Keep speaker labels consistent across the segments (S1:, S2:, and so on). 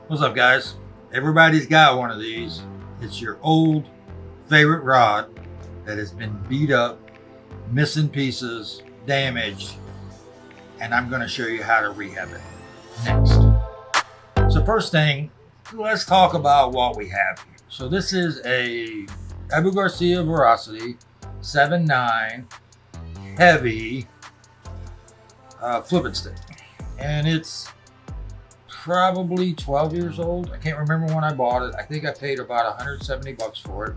S1: What's up, guys? Everybody's got one of these. It's your old favorite rod that has been beat up, missing pieces, damaged, and I'm going to show you how to rehab it next. So first thing, let's talk about what we have here. So this is a Abu Garcia Veracity 7.9 heavy flipping stick, and it's probably 12 years old. I can't remember when I bought it. I think I paid about 170 bucks for it.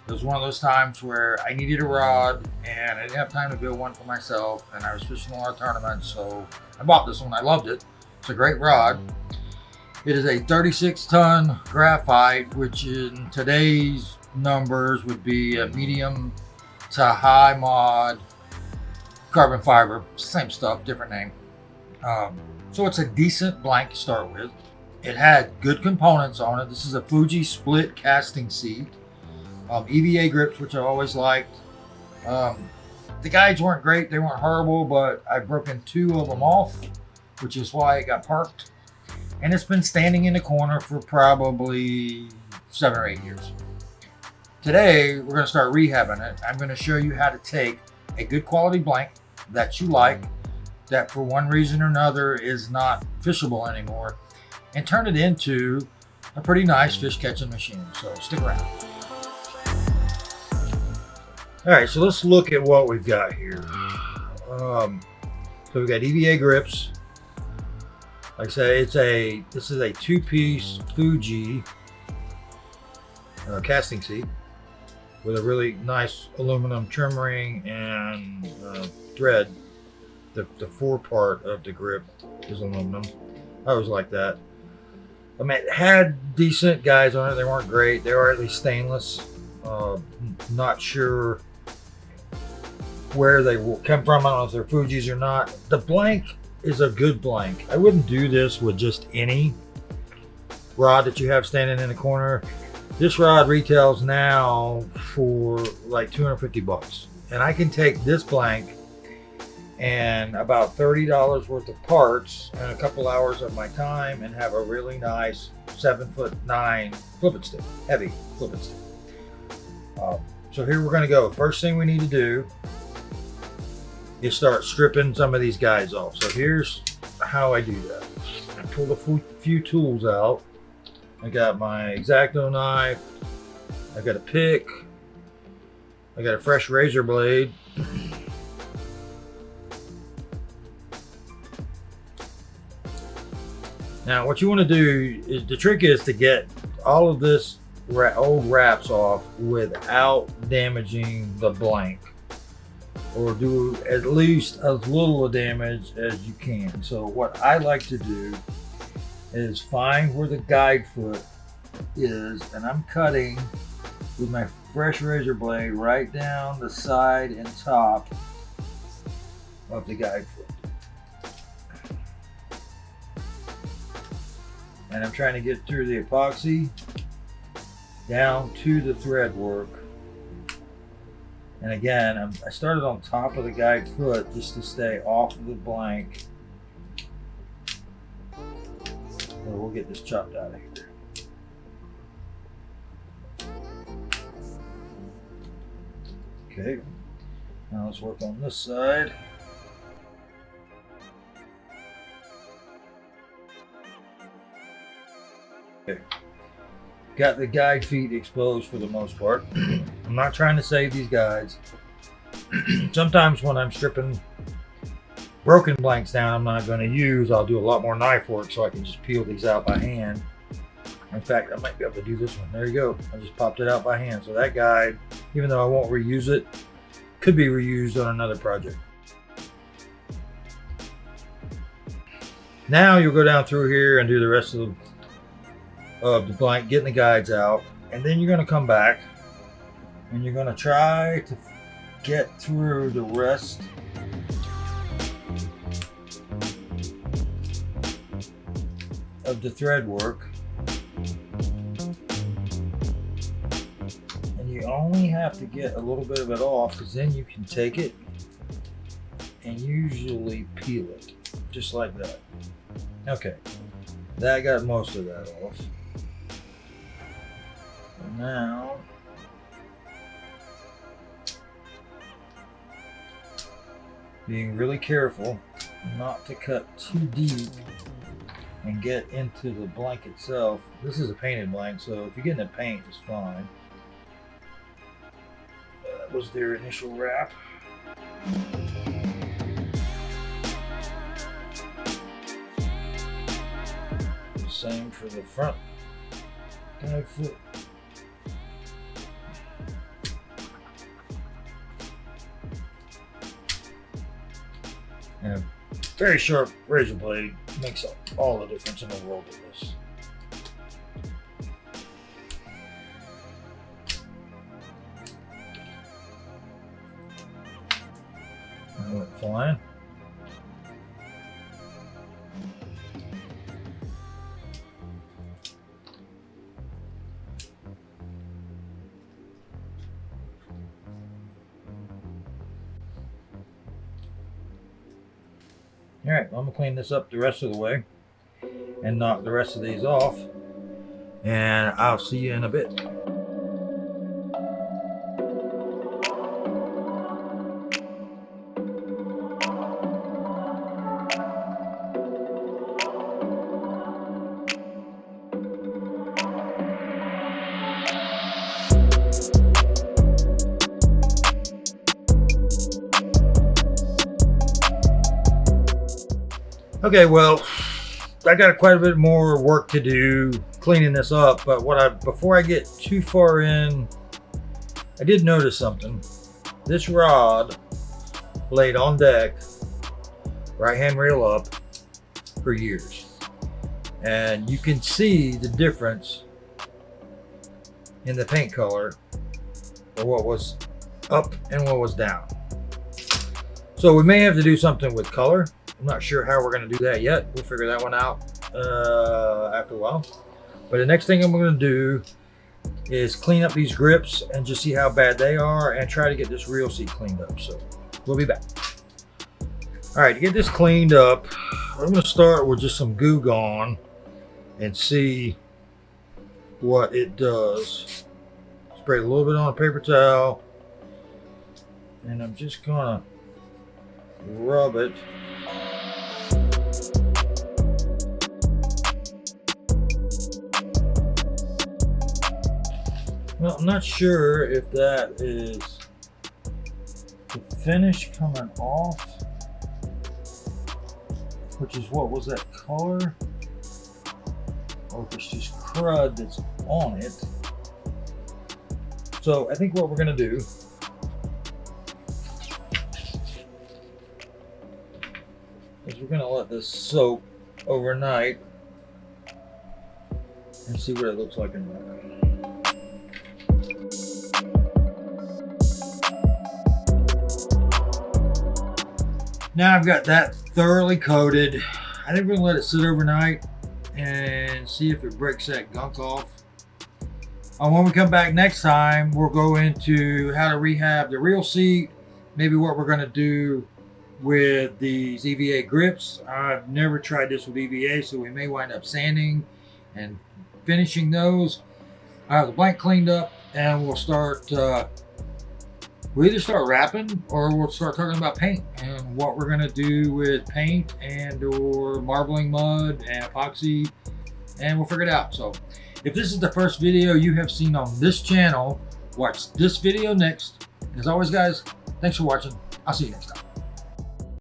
S1: It was one of those times where I needed a rod and I didn't have time to build one for myself, and I was fishing a lot of tournaments, so I bought this one. I loved it. It's a great rod. It is a 36-ton graphite, which in today's numbers would be a medium to high mod carbon fiber. Same stuff, different name. So it's a decent blank to start with. It had good components on it. This is a Fuji split casting seat. EVA grips, which I always liked. The guides weren't great. They weren't horrible, but I've broken 2 of them off, which is why it got parked. And it's been standing in the corner for probably 7 or 8 years. Today, we're going to start rehabbing it. I'm going to show you how to take a good quality blank that you like, that for one reason or another is not fishable anymore, and turn it into a pretty nice fish catching machine. So stick around. All right, so let's look at what we've got here. So we've got EVA grips. Like I say, this is a 2-piece Fuji casting seat with a really nice aluminum trim ring and thread. The forepart of the grip is aluminum. I always like that. I mean, it had decent guides on it. They weren't great. They were at least stainless. Not sure where they will come from. I don't know if they're Fuji's or not. The blank is a good blank. I wouldn't do this with just any rod that you have standing in the corner. This rod retails now for like 250 bucks. And I can take this blank and about $30 worth of parts and a couple hours of my time and have a really nice 7'9" flipping stick, heavy flipping stick. So here we're going to go. First thing we need to do is start stripping some of these guides off. So here's how I do that. I pull a few tools out. I got my X-Acto knife. I got a pick. I got a fresh razor blade. Now what you want to do is, the trick is to get all of this old wraps off without damaging the blank, or do at least as little of damage as you can. So what I like to do is find where the guide foot is, and I'm cutting with my fresh razor blade right down the side and top of the guide foot. And I'm trying to get through the epoxy down to the thread work. And again, I started on top of the guide foot just to stay off of the blank. So we'll get this chopped out of here. Okay, now let's work on this side. Okay. Got the guide feet exposed for the most part. I'm not trying to save these guides. Sometimes when I'm stripping broken blanks down I'm not going to use, I'll do a lot more knife work so I can just peel these out by hand. In fact, I might be able to do this one. There you go. I just popped it out by hand. So that guide, even though I won't reuse it, could be reused on another project. Now you'll go down through here and do the rest of the blank, getting the guides out, and then you're going to come back and you're going to try to get through the rest of the thread work. And you only have to get a little bit of it off, because then you can take it and usually peel it just like that. Okay, That got most of that off. And now being really careful not to cut too deep and get into the blank itself. This is a painted blank, so if you get in the paint, it's fine. That was their initial wrap. Same for the front guide foot. And a very sharp razor blade makes all the difference in the world of this. I went flying. All right, well, I'm gonna clean this up the rest of the way and knock the rest of these off, and I'll see you in a bit. Okay, well, I got quite a bit more work to do cleaning this up, but before I get too far in, I did notice something. This rod laid on deck, right hand rail up, for years. And you can see the difference in the paint color of what was up and what was down. So we may have to do something with color. I'm not sure how we're going to do that yet. We'll figure that one out after a while. But the next thing I'm going to do is clean up these grips and just see how bad they are and try to get this reel seat cleaned up. So we'll be back. All right, to get this cleaned up, I'm going to start with just some Goo Gone and see what it does. Spray a little bit on a paper towel, and I'm just going to rub it. Well, I'm not sure if that is the finish coming off, which is what was that color, or if it's just crud that's on it. So I think what we're going to do is we're going to let this soak overnight and see what it looks like in the morning. Now I've got that thoroughly coated. I think we're gonna let it sit overnight and see if it breaks that gunk off. When we come back next time, we'll go into how to rehab the reel seat, maybe what we're gonna do with these EVA grips. I've never tried this with EVA, so we may wind up sanding and finishing those. I have the blank cleaned up, and we'll start we'll either start wrapping or we'll start talking about paint and what we're going to do with paint and or marbling mud and epoxy, and we'll figure it out. So if this is the first video you have seen on this channel, watch this video next. As always, guys, thanks for watching. I'll see you next time.